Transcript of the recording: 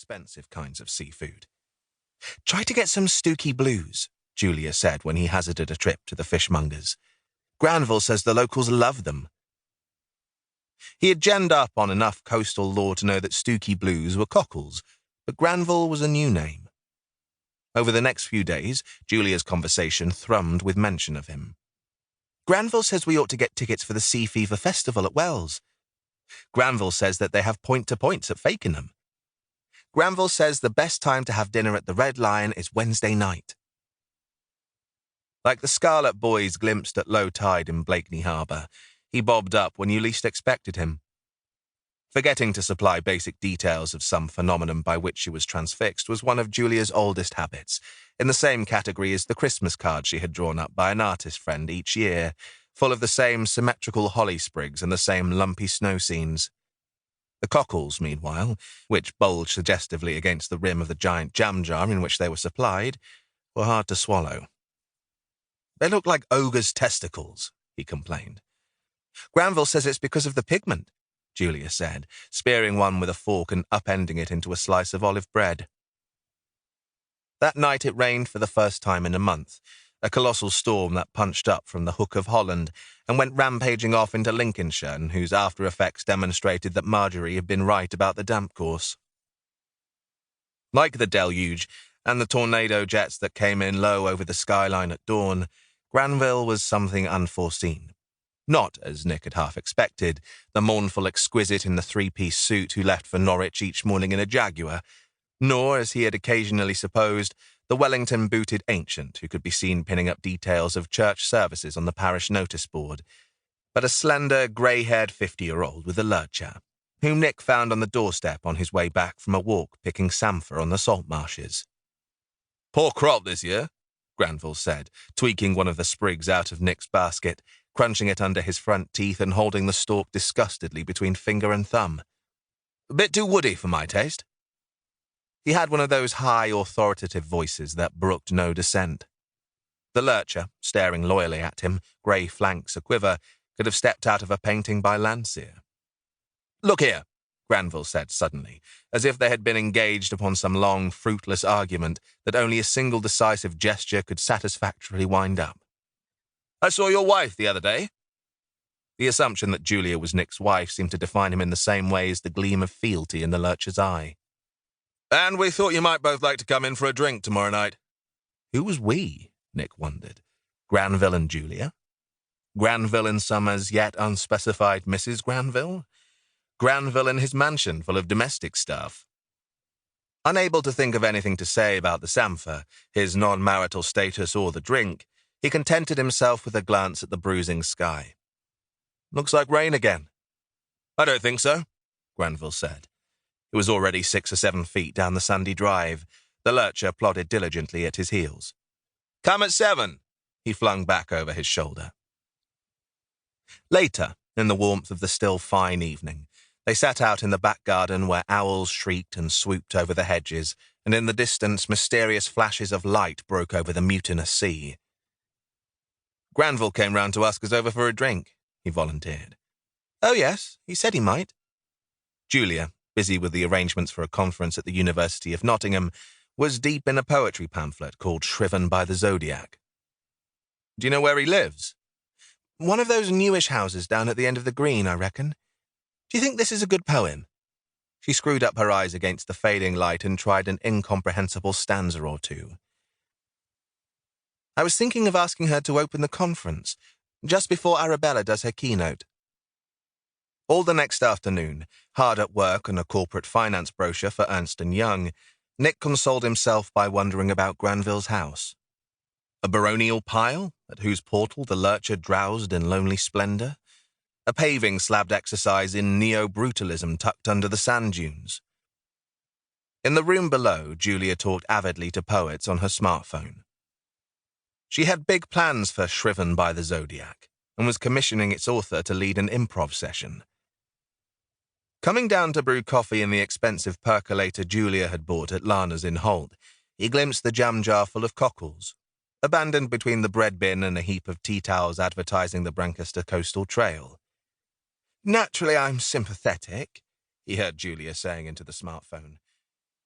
expensive kinds of seafood. "Try to get some Stewkey Blues," Julia said when he hazarded a trip to the fishmonger's. "Granville says the locals love them." He had genned up on enough coastal lore to know that Stewkey Blues were cockles, but Granville was a new name. Over the next few days, Julia's conversation thrummed with mention of him. "Granville says we ought to get tickets for the Sea Fever Festival at Wells. Granville says that they have point-to-points at Fakenham. Granville says the best time to have dinner at the Red Lion is Wednesday night." Like the Scarlet Boys glimpsed at low tide in Blakeney Harbour, he bobbed up when you least expected him. Forgetting to supply basic details of some phenomenon by which she was transfixed was one of Julia's oldest habits, in the same category as the Christmas card she had drawn up by an artist friend each year, full of the same symmetrical holly sprigs and the same lumpy snow scenes. The cockles, meanwhile, which bulged suggestively against the rim of the giant jam jar in which they were supplied, were hard to swallow. "They look like ogres' testicles," he complained. "Granville says it's because of the pigment," Julia said, spearing one with a fork and upending it into a slice of olive bread. That night it rained for the first time in a month, a colossal storm that punched up from the Hook of Holland and went rampaging off into Lincolnshire, and whose after-effects demonstrated that Marjorie had been right about the damp course. Like the deluge and the tornado jets that came in low over the skyline at dawn, Granville was something unforeseen. Not, as Nick had half expected, the mournful exquisite in the three-piece suit who left for Norwich each morning in a Jaguar, nor, as he had occasionally supposed, the Wellington-booted ancient who could be seen pinning up details of church services on the parish notice board, but a slender, grey-haired 50-year-old with a lurcher, whom Nick found on the doorstep on his way back from a walk picking samphire on the salt marshes. "Poor crop this year," Granville said, tweaking one of the sprigs out of Nick's basket, crunching it under his front teeth and holding the stalk disgustedly between finger and thumb. "A bit too woody for my taste." He had one of those high, authoritative voices that brooked no dissent. The lurcher, staring loyally at him, grey flanks a-quiver, could have stepped out of a painting by Landseer. "Look here," Granville said suddenly, as if they had been engaged upon some long, fruitless argument that only a single decisive gesture could satisfactorily wind up. "I saw your wife the other day." The assumption that Julia was Nick's wife seemed to define him in the same way as the gleam of fealty in the lurcher's eye. "And we thought you might both like to come in for a drink tomorrow night." Who was we? Nick wondered. Granville and Julia? Granville and some as yet unspecified Mrs. Granville? Granville in his mansion full of domestic stuff? Unable to think of anything to say about the samphire, his non-marital status or the drink, he contented himself with a glance at the bruising sky. "Looks like rain again." "I don't think so," Granville said. It was already 6 or 7 feet down the sandy drive. The lurcher plodded diligently at his heels. "Come at 7, he flung back over his shoulder. Later, in the warmth of the still fine evening, they sat out in the back garden where owls shrieked and swooped over the hedges, and in the distance mysterious flashes of light broke over the mutinous sea. "Granville came round to ask us over for a drink," he volunteered. "Oh, yes, he said he might." Julia, busy with the arrangements for a conference at the University of Nottingham, was deep in a poetry pamphlet called Shriven by the Zodiac. "Do you know where he lives?" "One of those newish houses down at the end of the green, I reckon. Do you think this is a good poem?" She screwed up her eyes against the fading light and tried an incomprehensible stanza or two. "I was thinking of asking her to open the conference, just before Arabella does her keynote." All the next afternoon, hard at work on a corporate finance brochure for Ernst & Young, Nick consoled himself by wondering about Granville's house. A baronial pile, at whose portal the lurcher drowsed in lonely splendour? A paving slabbed exercise in neo-brutalism tucked under the sand dunes? In the room below, Julia talked avidly to poets on her smartphone. She had big plans for Shriven by the Zodiac, and was commissioning its author to lead an improv session. Coming down to brew coffee in the expensive percolator Julia had bought at Lana's in Holt, he glimpsed the jam jar full of cockles, abandoned between the bread bin and a heap of tea towels advertising the Brancaster Coastal Trail. "Naturally, I'm sympathetic," he heard Julia saying into the smartphone.